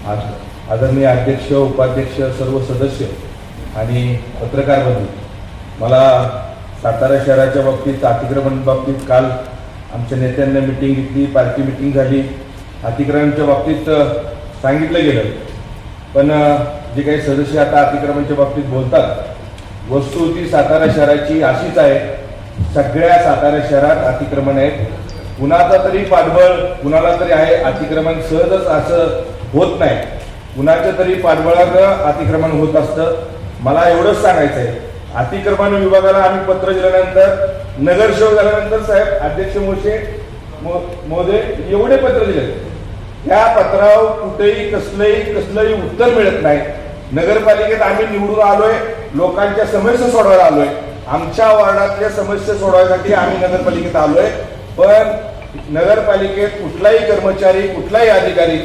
आदरणीय अध्यक्ष, उपाध्यक्ष, सर्व सदस्य आणि पत्रकार बंधू, मला सातारा शहराच्या बाबतीत अतिक्रमण बाबतीत काल आमच्या नेत्यांना मीटिंग घेतली, पार्टी मीटिंग झाली. अतिक्रमणाच्या बाबतीत सांगितलं गेलं, पण जे काही सदस्य आता अतिक्रमणाच्या बाबतीत बोलतात, वस्तुस्थिती सातारा शहराची अशीच आहे. सगळ्या सातारा शहरात अतिक्रमण आहेत. कुणाचा तरी पाठबळ कुणाला तरी आहे. अतिक्रमण सहजच असं होत नाही. कुणाच्या तरी पाठबळानं अतिक्रमण होत असतं. मला एवढंच सांगायचं आहे, अतिक्रमण विभागाला आम्ही पत्र दिल्यानंतर, नगरसेवक झाल्यानंतर साहेब अध्यक्ष महोदय एवढे पत्र दिले, त्या पत्रावर कुठेही कसलंही उत्तर मिळत नाही. नगरपालिकेत आम्ही निवडून आलोय, लोकांच्या समस्या सोडवायला आलोय. आमच्या वार्डातल्या समस्या सोडवायसाठी आम्ही नगरपालिकेत आलोय, पण नगरपालिकेत कुठलाही कर्मचारी, कुठलाही अधिकारी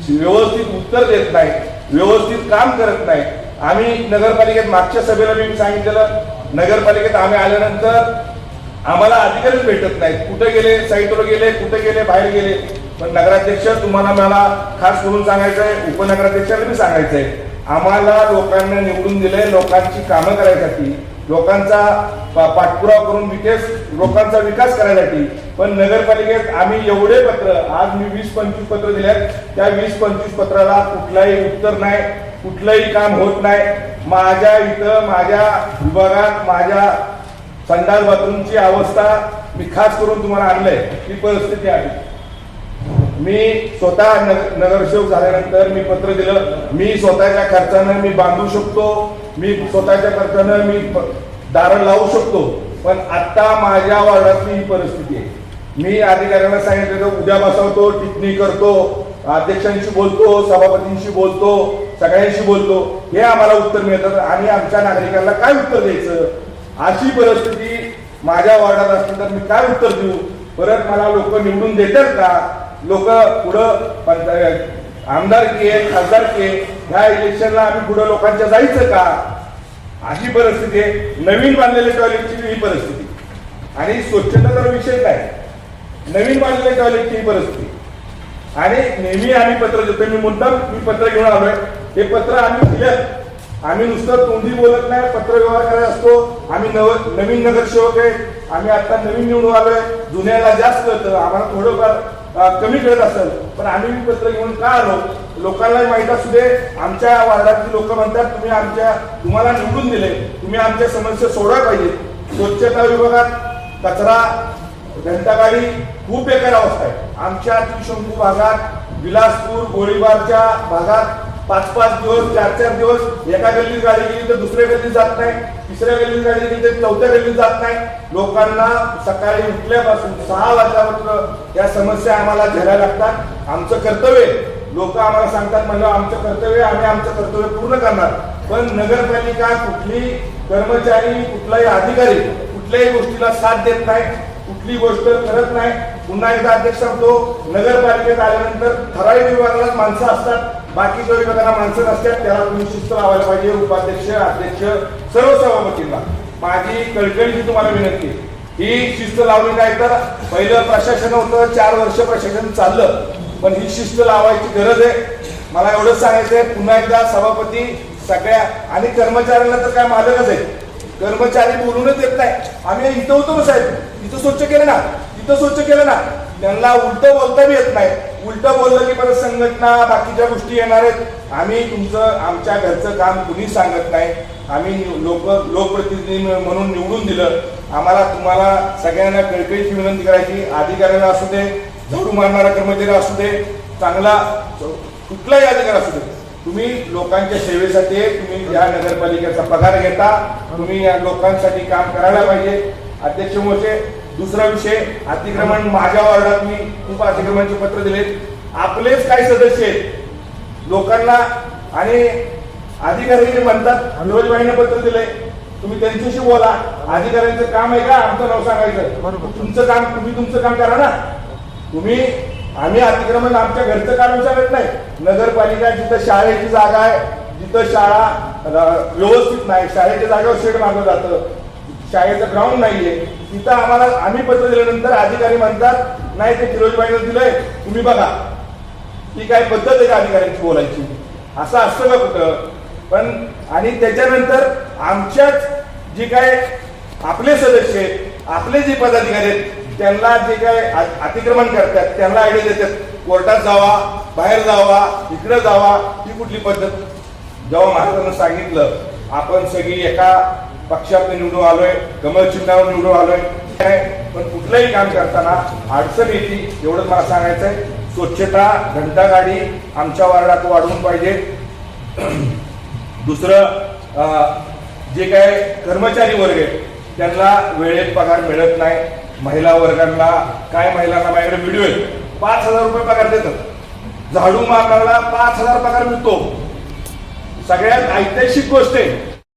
व्यवस्थित उत्तर देत नाही, व्यवस्थित काम करत नाही. आम्ही नगरपालिकेत मागच्या सभेला मी सांगितलेलं, नगरपालिकेत आम्ही आल्यानंतर आम्हाला अधिकारीच भेटत नाहीत. कुठे गेले, साईटवर गेले, कुठे गेले, बाहेर गेले. पण नगराध्यक्ष, तुम्हाला मला खास करून सांगायचं आहे, उपनगराध्यक्षाला मी सांगायचं आहे, आम्हाला लोकांना निवडून दिले लोकांची कामं करायसाठी, लोकांचा पाठपुरावा करून लोकांचा विकास करायसाठी. पण नगरपालिकेत आम्ही एवढे पत्र, आज मी 20-25 पत्र दिल्यात, त्या 20-25 पत्राला कुठलाही उत्तर नाही, कुठलंही काम होत नाही. माझ्या इथं, माझ्या विभागात, माझ्या संडास बाथरूमची अवस्था मी खास करून तुम्हाला आणलंय, ही परिस्थिती आहे. मी स्वतः नगरसेवक झाल्यानंतर मी पत्र दिलं, मी स्वतःच्या खर्चानं मी बांधू शकतो, मी स्वतःच्या खर्चानं मी दारं लावू शकतो. पण आता माझ्या वार्डातली ही परिस्थिती आहे. मी अधिकाऱ्यांना सांगितलं, उद्या बसवतो, टिप्पणी करतो, अध्यक्षांशी बोलतो, सभापतींशी बोलतो, सगळ्यांशी बोलतो, हे आम्हाला उत्तर मिळतात. आणि आमच्या नागरिकांना काय उत्तर द्यायचं, अशी परिस्थिती माझ्या वार्डात असली तर मी काय उत्तर देऊ? परत मला लोक निवडून देतात का? लोक पुढं आमदारकी आहे, खासदारकी आहे, ह्या इलेक्शनला आम्ही पुढे लोकांच्या जायचं का? अशी परिस्थिती आहे. नवीन बांधलेल्या टॉयलेटची ही परिस्थिती, आणि स्वच्छतेचा विषय काय, नवीन बांधलेल्या टॉयलेटची ही परिस्थिती. आणि नेहमी आम्ही पत्र देतो, मी पत्र घेऊन आलोय. हे पत्र आम्ही दिलं, आम्ही नुसतं तोंडी बोलत नाही, पत्र व्यवहार करायला असतो. आम्ही नवीन नगरसेवक आहे, आम्ही आता नवीन निवडून आलोय. जुन्याला जास्त कळतं, आम्हाला थोडंफार कमी कळत असेल, पण आम्ही पत्र घेऊन का आलो, लोकांना माहित असू दे. आमच्या वार्डातली लोक म्हणतात, तुम्हाला निवडून दिले, तुम्ही आमच्या समस्या सोडवा पाहिजे. स्वच्छता विभागात कचरा, घंटागाडी खूप बेकार अवस्था आहे. आमच्या त्रिशंकू भागात, विलासपूर, गोळीबारच्या भागात 5-5 दिवस, 4-4 दिवस एका गल्लीत गाडी गेली तर दुसऱ्या गल्लीत जात नाही, तिसऱ्या गल्लीत गाडी गेली तर चौथ्या गल्लीत जात नाही. लोकांना सकाळी उठल्यापासून 6 वाजल्यापर्यंत या समस्या आम्हाला झेलायला लागतात. आमचं कर्तव्य, लोक आम्हाला सांगतात म्हणलं आमचं कर्तव्य, आम्ही आमचं कर्तव्य पूर्ण करणार. पण नगरपालिका, कुठली कर्मचारी, कुठलाही अधिकारी कुठल्याही गोष्टीला साथ देत नाही, कुठली गोष्ट करत नाही. पुन्हा एकदा अध्यक्ष सांगतो, नगरपालिकेत आल्यानंतर ठराविक विभागाला माणसं असतात, बाकीच्या विभागाला माणसं नसतात. त्याला तुम्ही शिस्त लावायला पाहिजे. उपाध्यक्ष, अध्यक्ष, सर्व सभापतींना माझी कळकळीची तुम्हाला विनंती, ही शिस्त लावली नाही तर पहिलं प्रशासन होतं, 4 वर्ष प्रशासन चाललं, पण ही शिस्त लावायची गरज आहे. मला एवढंच सांगायचंय, पुन्हा एकदा सभापती, सगळ्या आणि कर्मचाऱ्यांना तर काय मालकच आहे, कर्मचारी बोलूनच येत नाही. आम्ही इथं होतो ना साहेब, इथं स्वच्छ केलं ना, तिथं स्वच्छ केलं ना, त्यांना उलट बोलता बी येत नाही. उलट बोललं की परत संघटना, बाकीच्या गोष्टी येणार आहेत. आमच्या घरचं काम कुणी सांगत नाही. आम्ही लोकप्रतिनिधी म्हणून निवडून दिलं. आम्हाला तुम्हाला सगळ्यांना कळकळीची विनंती करायची, अधिकाऱ्यांना असू दे, झाडू मारणारा कर्मचारी असू दे, चांगला कुठलाही अधिकारी असू दे, तुम्ही लोकांच्या सेवेसाठी, तुम्ही या नगरपालिकेचा पगार घेता, तुम्ही या लोकांसाठी काम करायला पाहिजे. अध्यक्ष महोदय, दुसरा विषय, अतिक्रमण. माझ्या वार्डात मी खूप अतिक्रमणाचे पत्र दिले. आपलेच काही सदस्य आहेत लोकांना, आणि अधिकारी म्हणतात, फिरोजबाईंना पत्र दिले, तुम्ही त्यांच्याशी बोला. अधिकाऱ्यांचं काम आहे का आमचं नाव सांगायचं? तुमचं काम, तुम्ही तुमचं काम करा ना. आम्ही अतिक्रमण आमच्या घरचं काम विचारत नाही. नगरपालिका जिथं शाळेची जागा आहे, जिथं शाळा व्यवस्थित नाही, शाळेच्या जागेवर शेड मारलं जातं, शाळेचं ग्राउंड नाहीये, तिथं आम्ही पत्र दिल्यानंतर अधिकारी म्हणतात, नाही ते फिरोजबाईंना दिलंय, तुम्ही बघा. ही काय पद्धत आहे का अधिकाऱ्यांची बोलायची? असं असतं का कुठं? पण आणि त्याच्यानंतर आमच्याच जे काय आपले सदस्य आहेत, आपले जे पदाधिकारी आहेत, त्यांना जे काय अतिक्रमण करतात त्यांना आयडिया देतात, कोर्टात जावा, बाहेर जावा, इकडे जावा. ही कुठली पद्धत? जेव्हा महाराजांना सांगितलं आपण सगळी एका पक्षात निवडून आलोय, कमळ चिन्हावर निवडून आलोय, पण कुठलंही काम करताना अडचण येते, एवढंच मला सांगायचंय. स्वच्छता घंटागाडी आमच्या वार्डात वाढवून पाहिजे. दुसरं जे काय कर्मचारी वर्ग आहे त्यांना वेळेत पगार मिळत नाही. महिला वर्गांना काय, महिलांना माझ्याकडे व्हिडिओ आहे, 5,000 रुपये पगार देतात. झाडू मारणारा 5,000 पगार मिळतो. सगळ्यात ऐतिहासिक गोष्ट आहे